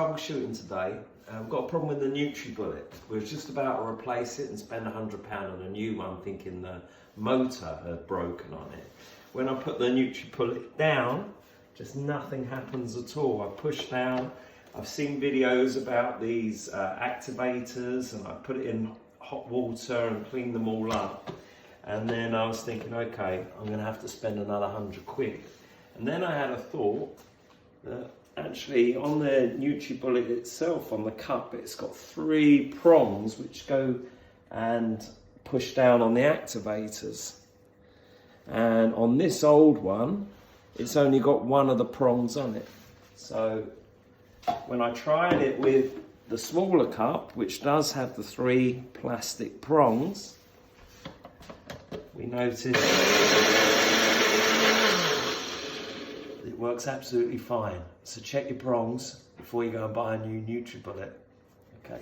Troubleshooting today. I've got a problem with the Nutribullet. We were just about to replace it and spend £100 on a new one, thinking the motor had broken on it. When I put the Nutribullet down, just nothing happens at all. I push down. I've seen videos about these activators, and I put it in hot water and clean them all up. And then I was thinking, okay, I'm going to have to spend another £100. And then I had a thought that actually on the Nutribullet itself, on the cup, it's got 3 prongs which go and push down on the activators. And on this old one, it's only got one of the prongs on it. So when I tried it with the smaller cup, which does have the 3 plastic prongs, we noticed it works absolutely fine. So check your prongs before you go and buy a new Nutribullet. Okay.